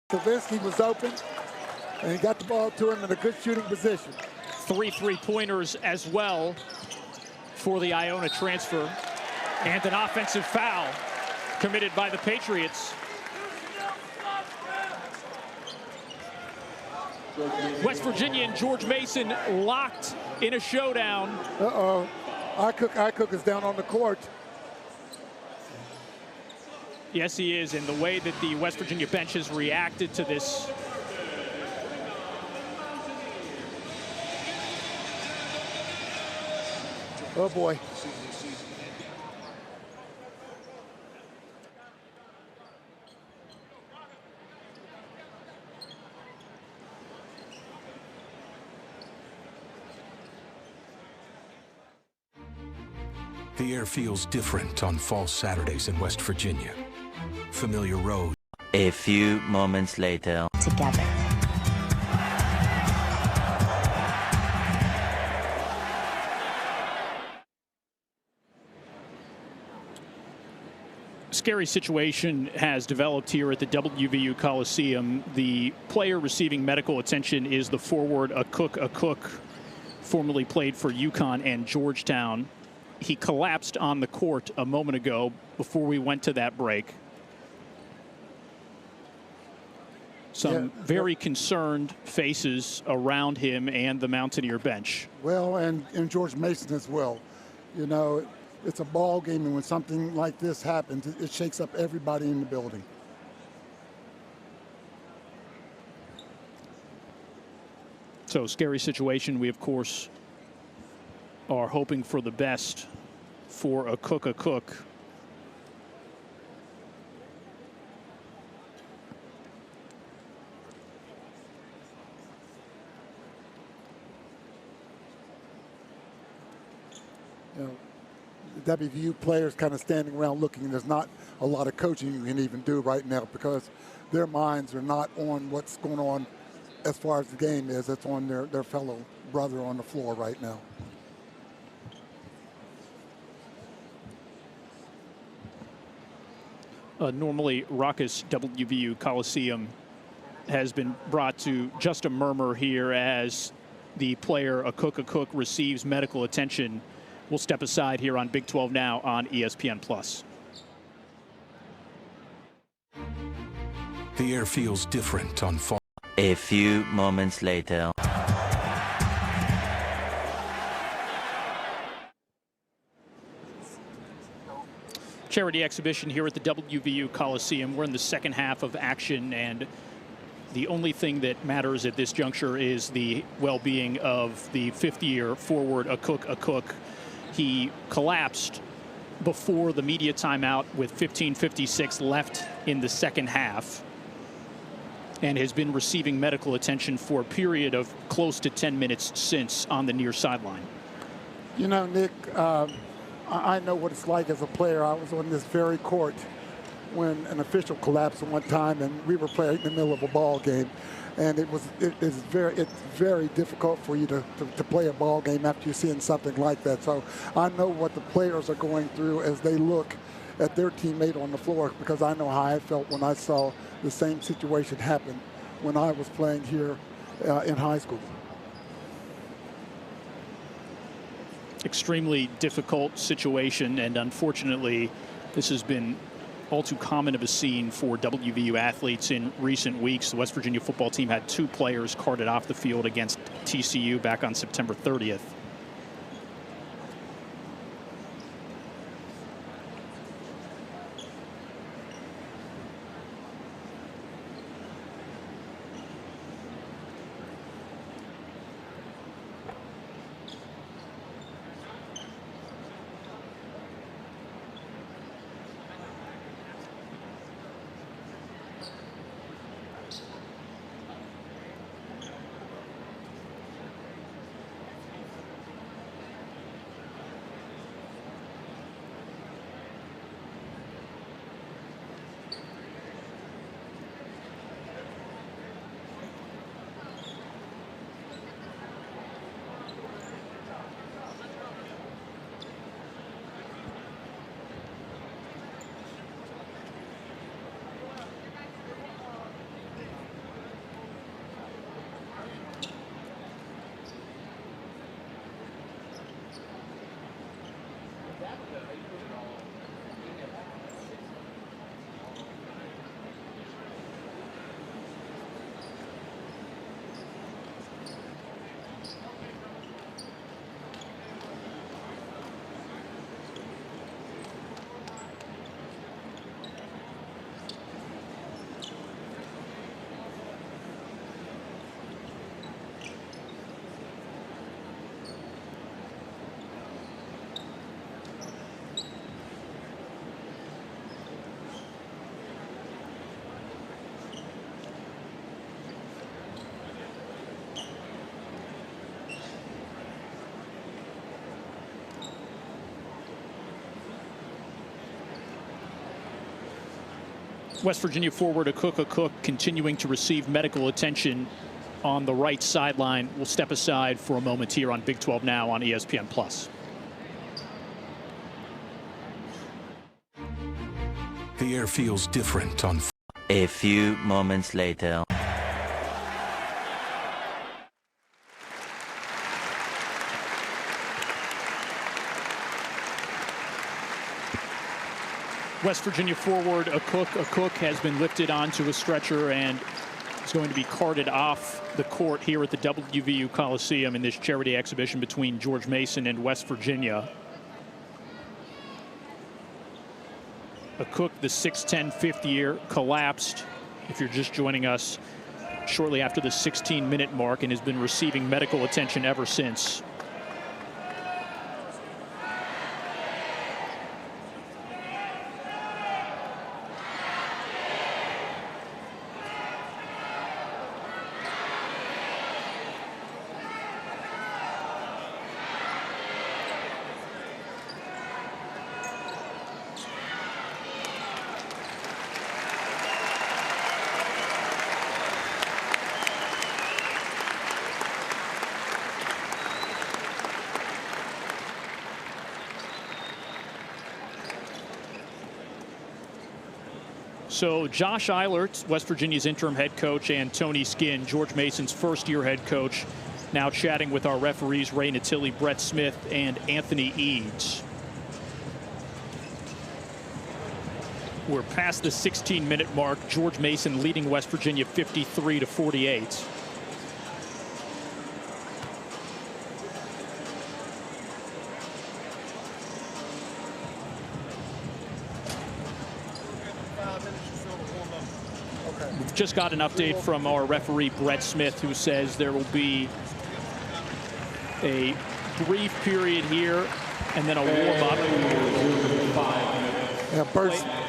Stavisky was open, and he got the ball to him in a good shooting position. 3 3-pointers as well for the Iona transfer. And an offensive foul committed by the Patriots. West Virginia and George Mason locked in a showdown. Uh-oh. Akok is down on the court. Yes, he is, and the way that the West Virginia bench has reacted to this. Oh, boy. The air feels different on fall Saturdays in West Virginia. Familiar roads. A few moments later. Together. Scary situation has developed here at the WVU Coliseum. The player receiving medical attention is the forward Akok Akok, formerly played for UConn and Georgetown. He collapsed on the court a moment ago before we went to that break. Some very concerned faces around him and the Mountaineer bench. Well, and George Mason as well. You know, it's a ball game, and when something like this happens, it shakes up everybody in the building. So, scary situation. We, of course, are hoping for the best for Akok Akok. You know, WVU players kind of standing around looking. There's not a lot of coaching you can even do right now because their minds are not on what's going on as far as the game is. It's on their fellow brother on the floor right now. Normally raucous WVU Coliseum has been brought to just a murmur here as the player Akok Akok receives medical attention. We'll step aside here on Big 12 Now on ESPN+. The air feels different on fall. A few moments later. Charity exhibition here at the WVU Coliseum. We're in the second half of action, and the only thing that matters at this juncture is the well-being of the fifth-year forward Akok Akok. He collapsed before the media timeout with 15:56 left in the second half and has been receiving medical attention for a period of close to 10 minutes since on the near sideline. You know, Nick, I know what it's like as a player. I was on this very court when an official collapsed one time, and we were playing in the middle of a ball game. And it's very difficult for you to play a ball game after you're seeing something like that. So I know what the players are going through as they look at their teammate on the floor, because I know how I felt when I saw the same situation happen when I was playing here in high school. Extremely difficult situation, and unfortunately this has been all too common of a scene for WVU athletes in recent weeks. The West Virginia football team had 2 players carted off the field against TCU back on September 30th. West Virginia forward Akok Akok continuing to receive medical attention on the right sideline. We'll step aside for a moment here on Big 12 Now on ESPN+. The air feels different on. A few moments later. West Virginia forward Akok Akok has been lifted onto a stretcher and is going to be carted off the court here at the WVU Coliseum in this charity exhibition between George Mason and West Virginia. Akok, the 6'10", fifth year, collapsed, if you're just joining us, shortly after the 16-minute mark and has been receiving medical attention ever since. So Josh Eilert, West Virginia's interim head coach, and Tony Skinn, George Mason's first-year head coach, now chatting with our referees Ray Natilli, Brett Smith, and Anthony Eads. We're past the 16-minute mark. George Mason leading West Virginia 53-48. We've just got an update from our referee, Brett Smith, who says there will be a brief period here and then a warm-up. Yeah,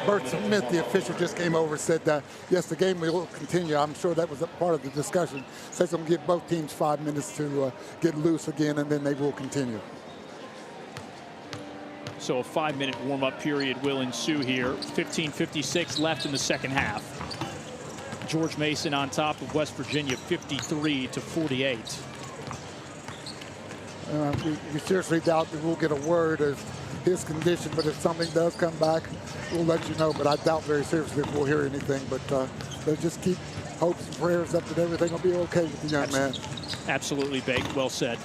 Bert Smith, the official, just came over and said that, yes, the game will continue. I'm sure that was a part of the discussion. Says I'm going to give both teams 5 minutes to get loose again, and then they will continue. So a 5-minute warm-up period will ensue here. 15:56 left in the second half. George Mason on top of West Virginia 53-48. We seriously doubt that we'll get a word of his condition, but if something does come back, we'll let you know. But I doubt very seriously if we'll hear anything. But they'll just keep hopes and prayers up that everything will be okay with the young man. Absolutely, Baked. Well said.